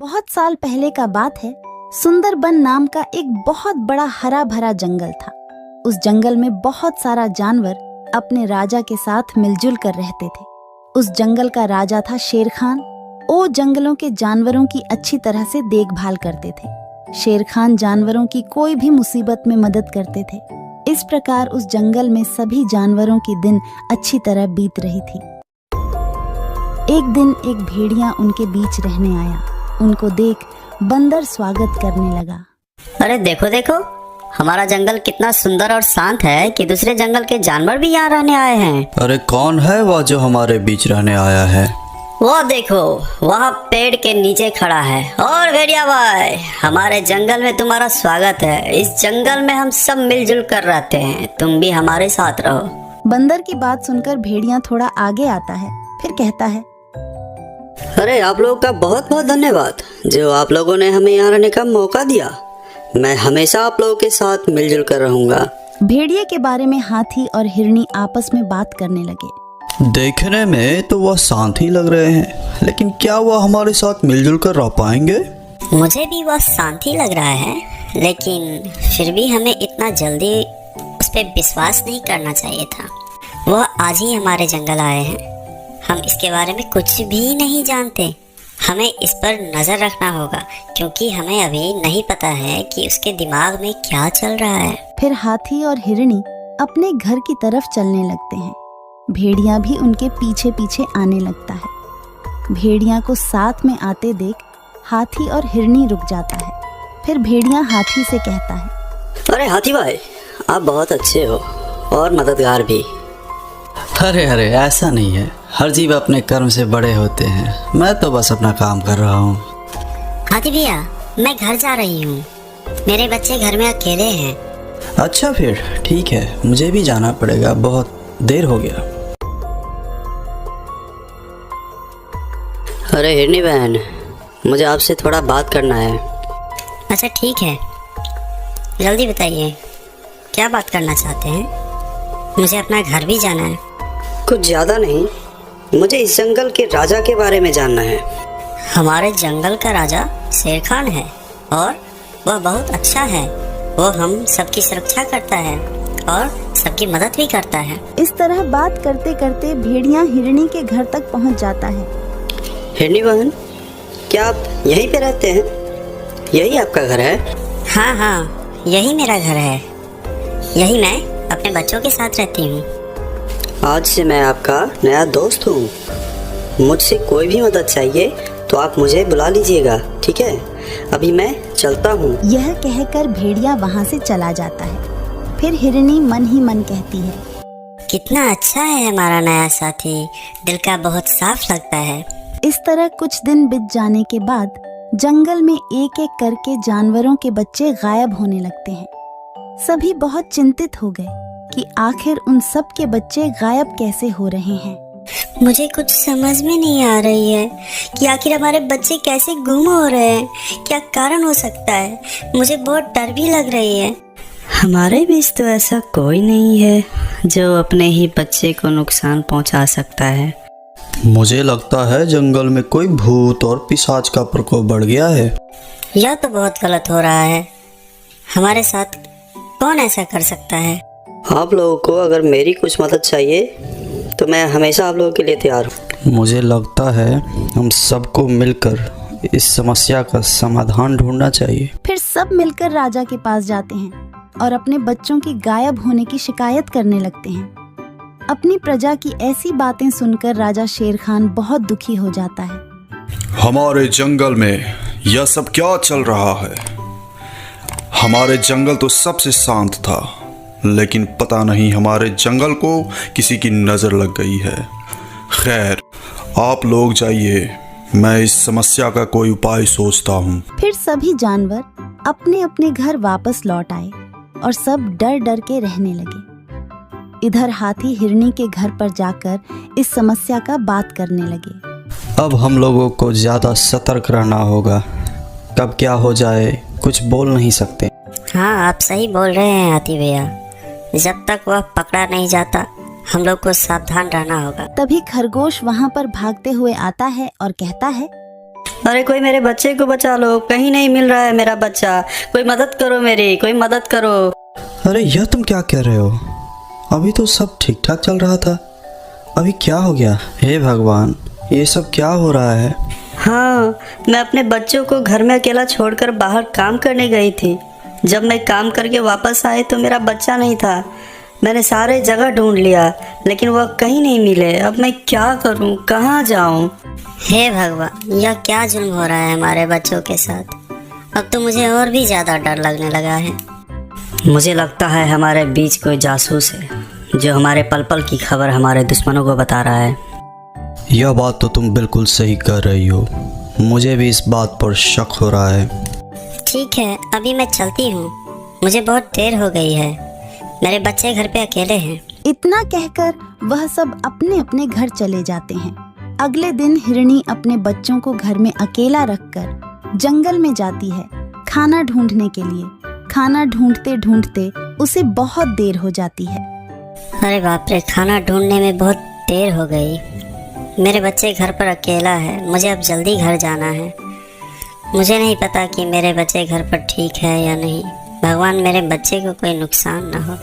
बहुत साल पहले का बात है। सुंदरबन नाम का एक बहुत बड़ा हरा भरा जंगल था। उस जंगल में बहुत सारा जानवर अपने राजा के साथ मिलजुल कर रहते थे। उस जंगल का राजा था शेर खान। वो जंगलों के जानवरों की अच्छी तरह से देखभाल करते थे। शेर खान जानवरों की कोई भी मुसीबत में मदद करते थे। इस प्रकार उस जंगल में सभी जानवरों की दिन अच्छी तरह बीत रही थी। एक दिन एक भेड़िया उनके बीच रहने आया। उनको देख बंदर स्वागत करने लगा। अरे देखो देखो, हमारा जंगल कितना सुंदर और शांत है कि दूसरे जंगल के जानवर भी यहाँ रहने आए हैं। अरे कौन है वह जो हमारे बीच रहने आया है? वो देखो, वहाँ पेड़ के नीचे खड़ा है। और भेड़िया भाई, हमारे जंगल में तुम्हारा स्वागत है। इस जंगल में हम सब मिलजुल कर रहते हैं, तुम भी हमारे साथ रहो। बंदर की बात सुनकर भेड़िया थोड़ा आगे आता है, फिर कहता है, अरे आप लोगों का बहुत बहुत धन्यवाद जो आप लोगों ने हमें यहाँ रहने का मौका दिया। मैं हमेशा आप लोगों के साथ मिलजुल कर रहूंगा। भेड़िए के बारे में हाथी और हिरनी आपस में बात करने लगे। देखने में तो वह शांत ही लग रहे हैं, लेकिन क्या वह हमारे साथ मिलजुल कर रह पाएंगे? मुझे भी वह शांत ही लग रहा है, लेकिन फिर भी हमें इतना जल्दी उस पर विश्वास नहीं करना चाहिए था। वह आज ही हमारे जंगल आए हैं, हम इसके बारे में कुछ भी नहीं जानते। हमें इस पर नजर रखना होगा, क्योंकि हमें अभी नहीं पता है कि उसके दिमाग में क्या चल रहा है। फिर हाथी और हिरनी अपने घर की तरफ चलने लगते हैं। भेड़िया भी उनके पीछे पीछे आने लगता है। भेड़िया को साथ में आते देख हाथी और हिरनी रुक जाता है। फिर भेड़िया हाथी से कहता है, अरे हाथी भाई, आप बहुत अच्छे हो और मददगार भी। अरे अरे, ऐसा नहीं है। हर जीव अपने कर्म से बड़े होते हैं। मैं तो बस अपना काम कर रहा हूँ। हाथी भैया, मैं घर जा रही हूँ। मेरे बच्चे घर में अकेले हैं। अच्छा फिर ठीक है, मुझे भी जाना पड़ेगा, बहुत देर हो गया। अरे हिरनी बहन, मुझे आपसे थोड़ा बात करना है। अच्छा ठीक है, जल्दी बताइए, क्या बात करना चाहते हैं? मुझे अपना घर भी जाना है। कुछ ज्यादा नहीं, मुझे इस जंगल के राजा के बारे में जानना है। हमारे जंगल का राजा शेर खान है और वह बहुत अच्छा है। वो हम सबकी सुरक्षा करता है और सबकी मदद भी करता है। इस तरह बात करते करते भेड़िया हिरनी के घर तक पहुंच जाता है। हिरनी बहन, क्या आप यहीं पे रहते हैं? यही आपका घर है? हाँ हाँ, यही मेरा घर है। यही मैं अपने बच्चों के साथ रहती हूँ। आज से मैं आपका नया दोस्त हूँ। मुझसे कोई भी मदद चाहिए तो आप मुझे बुला लीजिएगा, ठीक है? अभी मैं चलता हूँ। यह कहकर भेड़िया वहाँ से चला जाता है। फिर हिरनी मन ही मन कहती है, कितना अच्छा है हमारा नया साथी, दिल का बहुत साफ लगता है। इस तरह कुछ दिन बीत जाने के बाद जंगल में एक एक करके जानवरों के बच्चे गायब होने लगते हैं। सभी बहुत चिंतित हो गए कि आखिर उन सब के बच्चे गायब कैसे हो रहे हैं। मुझे कुछ समझ में नहीं आ रही है कि आखिर हमारे बच्चे कैसे गुम हो रहे हैं। क्या कारण हो सकता है? मुझे बहुत डर भी लग रही है। हमारे बीच तो ऐसा कोई नहीं है जो अपने ही बच्चे को नुकसान पहुंचा सकता है। मुझे लगता है जंगल में कोई भूत और पिशाच का प्रकोप बढ़ गया है। यह तो बहुत गलत हो रहा है। हमारे साथ कौन ऐसा कर सकता है? आप लोगों को अगर मेरी कुछ मदद चाहिए तो मैं हमेशा आप लोगों के लिए तैयार हूँ। मुझे लगता है हम सबको मिलकर इस समस्या का समाधान ढूंढना चाहिए। फिर सब मिलकर राजा के पास जाते हैं और अपने बच्चों की गायब होने की शिकायत करने लगते हैं। अपनी प्रजा की ऐसी बातें सुनकर राजा शेर खान बहुत दुखी हो जाता है। हमारे जंगल में यह सब क्या चल रहा है? हमारे जंगल तो सबसे शांत था, लेकिन पता नहीं हमारे जंगल को किसी की नजर लग गई है। खैर, आप लोग जाइए, मैं इस समस्या का कोई उपाय सोचता हूँ। फिर सभी जानवर अपने अपने घर वापस लौट आए और सब डर डर के रहने लगे। इधर हाथी हिरनी के घर पर जाकर इस समस्या का बात करने लगे। अब हम लोगों को ज्यादा सतर्क रहना होगा। कब क्या हो जाए कुछ बोल नहीं सकते। हाँ, आप सही बोल रहे हैं हाथी भैया। जब तक वह पकड़ा नहीं जाता, हम लोग को सावधान रहना होगा। तभी खरगोश वहाँ पर भागते हुए आता है और कहता है, अरे कोई मेरे बच्चे को बचा लो, कहीं नहीं मिल रहा है मेरा बच्चा, कोई मदद करो मेरी, कोई मदद करो। अरे यह तुम क्या कह रहे हो? अभी तो सब ठीक ठाक चल रहा था, अभी क्या हो गया? हे भगवान, ये सब क्या हो रहा है? हाँ, मैं अपने बच्चों को घर में अकेला छोड़कर बाहर काम करने गई थी। जब मैं काम करके वापस आई तो मेरा बच्चा नहीं था। मैंने सारे जगह ढूंढ लिया लेकिन वह कहीं नहीं मिले। अब मैं क्या करूं, कहाँ जाऊं? हे भगवान, यह क्या जुल्म हो रहा है हमारे बच्चों के साथ। अब तो मुझे और भी ज़्यादा डर लगने लगा है। मुझे लगता है हमारे बीच कोई जासूस है जो हमारे पल पल की खबर हमारे दुश्मनों को बता रहा है। यह बात तो तुम बिल्कुल सही कर रही हो, मुझे भी इस बात पर शक हो रहा है। ठीक है, अभी मैं चलती हूँ, मुझे बहुत देर हो गई है, मेरे बच्चे घर पे अकेले हैं। इतना कहकर वह सब अपने अपने घर चले जाते हैं। अगले दिन हिरणी अपने बच्चों को घर में अकेला रखकर जंगल में जाती है खाना ढूंढने के लिए। खाना ढूंढते ढूंढते उसे बहुत देर हो जाती है। अरे बाप रे, खाना ढूंढने में बहुत देर हो गई। मेरे बच्चे घर पर अकेला है, मुझे अब जल्दी घर जाना है। मुझे नहीं पता कि मेरे बच्चे घर पर ठीक है या नहीं। भगवान, मेरे बच्चे को कोई नुकसान ना हो।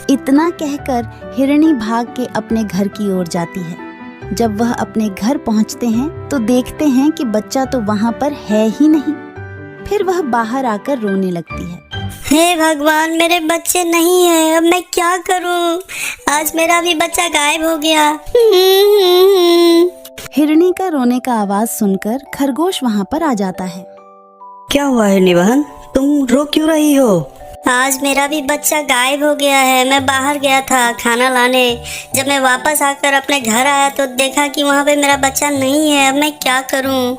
इतना कहकर हिरणी भाग के अपने घर की ओर जाती है। जब वह अपने घर पहुंचते हैं तो देखते हैं कि बच्चा तो वहां पर है ही नहीं। फिर वह बाहर आकर रोने लगती है। हे भगवान, मेरे बच्चे नहीं है, अब मैं क्या करूं? आज मेरा भी बच्चा गायब हो गया। हिरणी का रोने का आवाज सुनकर खरगोश वहां पर आ जाता है। क्या हुआ है निबहन, तुम रो क्यों रही हो? आज मेरा भी बच्चा गायब हो गया है। मैं बाहर गया था खाना लाने, जब मैं वापस आकर अपने घर आया तो देखा कि वहाँ पे मेरा बच्चा नहीं है। अब मैं क्या करूँ?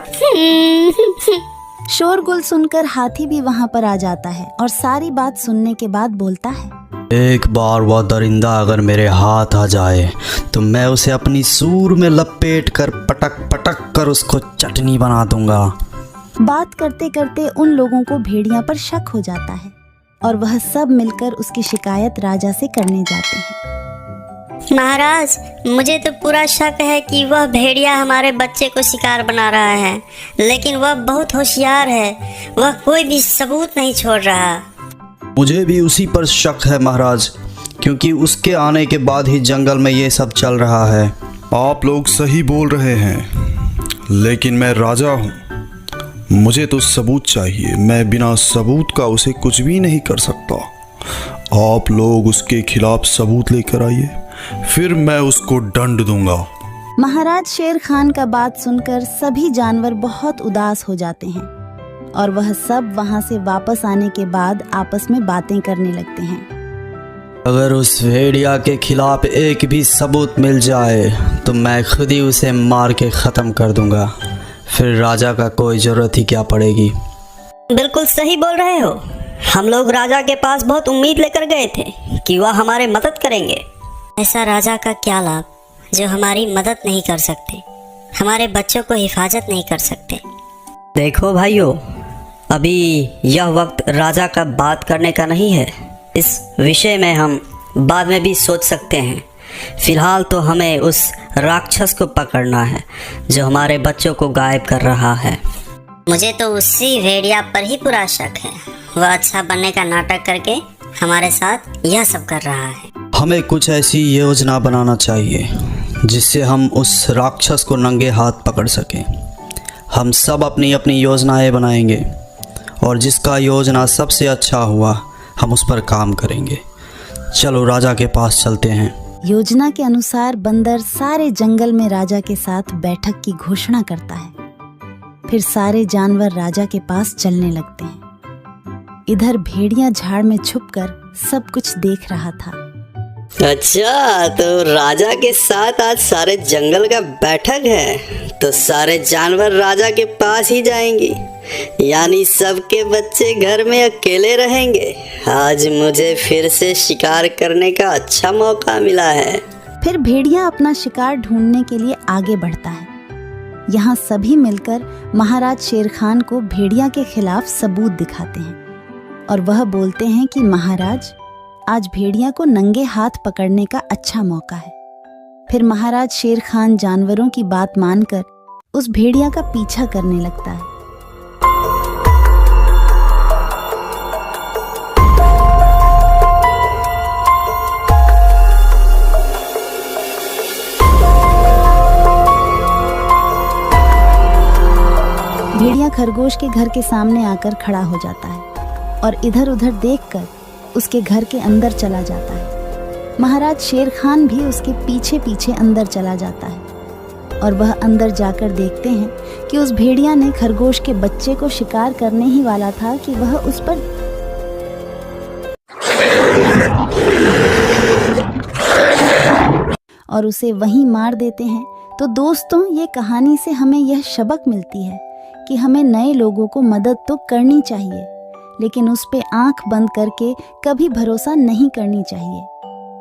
शोरगुल सुनकर हाथी भी वहां पर आ जाता है और सारी बात सुनने के बाद बोलता है, एक बार वह दरिंदा अगर मेरे हाथ आ जाए तो मैं उसे अपनी सूर में लपेट कर पटक पटक कर उसको चटनी बना दूंगा। बात करते करते उन लोगों को भेड़िया पर शक हो जाता है और वह सब मिलकर उसकी शिकायत राजा से करने जाते हैं। महाराज, मुझे तो पूरा शक है कि वह भेड़िया हमारे बच्चे को शिकार बना रहा है, लेकिन वह बहुत होशियार है, वह कोई भी सबूत नहीं छोड़ रहा। मुझे भी उसी पर शक है महाराज, क्योंकि उसके आने के बाद ही जंगल में ये सब चल रहा है। आप लोग सही बोल रहे हैं, लेकिन मैं राजा हूँ, मुझे तो सबूत चाहिए। मैं बिना सबूत का उसे कुछ भी नहीं कर सकता। आप लोग उसके खिलाफ सबूत लेकर आइए, फिर मैं उसको दंड दूंगा। महाराज शेर खान का बात सुनकर सभी जानवर बहुत उदास हो जाते हैं और वह सब वहां से वापस आने के बाद आपस में बातें करने लगते हैं। अगर उस भेड़िया के खिलाफ एक भी सबूत मिल जाए तो मैं खुद ही उसे मार के ख़त्म कर दूंगा, फिर राजा का कोई ज़रूरत ही क्या पड़ेगी। बिल्कुल सही बोल रहे हो। हम लोग राजा के पास बहुत उम्मीद लेकर गए थे कि वह हमारे मदद करेंगे। ऐसा राजा का क्या लाभ जो हमारी मदद नहीं कर सकते, हमारे बच्चों को हिफाजत नहीं कर सकते। देखो भाइयों, अभी यह वक्त राजा का बात करने का नहीं है। इस विषय में हम बाद में भी सोच सकते हैं। फिलहाल तो हमें उस राक्षस को पकड़ना है जो हमारे बच्चों को गायब कर रहा है। मुझे तो उसी भेड़िया पर ही पूरा शक है। वह अच्छा बनने का नाटक करके हमारे साथ यह सब कर रहा है। हमें कुछ ऐसी योजना बनाना चाहिए जिससे हम उस राक्षस को नंगे हाथ पकड़ सकें। हम सब अपनी अपनी योजनाएं बनाएंगे और जिसका योजना सबसे अच्छा हुआ हम उस पर काम करेंगे। चलो राजा के पास चलते हैं। योजना के अनुसार बंदर सारे जंगल में राजा के साथ बैठक की घोषणा करता है। फिर सारे जानवर राजा के पास चलने लगते हैं। इधर भेड़िया झाड़ में छुपकर सब कुछ देख रहा था। अच्छा, तो राजा के साथ आज सारे जंगल का बैठक है, तो सारे जानवर राजा के पास ही जाएंगे, यानी सबके बच्चे घर में अकेले रहेंगे। आज मुझे फिर से शिकार करने का अच्छा मौका मिला है। फिर भेड़िया अपना शिकार ढूंढने के लिए आगे बढ़ता है। यहाँ सभी मिलकर महाराज शेर खान को भेड़िया के खिलाफ सबूत दिखाते हैं और वह बोलते हैं कि महाराज, आज भेड़िया को नंगे हाथ पकड़ने का अच्छा मौका है। फिर महाराज शेर खान जानवरों की बात मानकर उस भेड़िया का पीछा करने लगता है। भेड़िया खरगोश के घर के सामने आकर खड़ा हो जाता है और इधर उधर देखकर उसके घर के अंदर चला जाता है। महाराज शेर खान भी उसके पीछे पीछे अंदर चला जाता है और वह अंदर जाकर देखते हैं कि उस भेड़िया ने खरगोश के बच्चे को शिकार करने ही वाला था कि वह उस पर और उसे वहीं मार देते हैं। तो दोस्तों, ये कहानी से हमें यह सबक मिलती है कि हमें नए लोगों को मदद तो करनी चाहिए, लेकिन उस पे आंख बंद करके कभी भरोसा नहीं करनी चाहिए।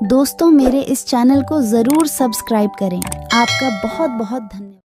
दोस्तों, मेरे इस चैनल को ज़रूर सब्सक्राइब करें। आपका बहुत बहुत धन्यवाद।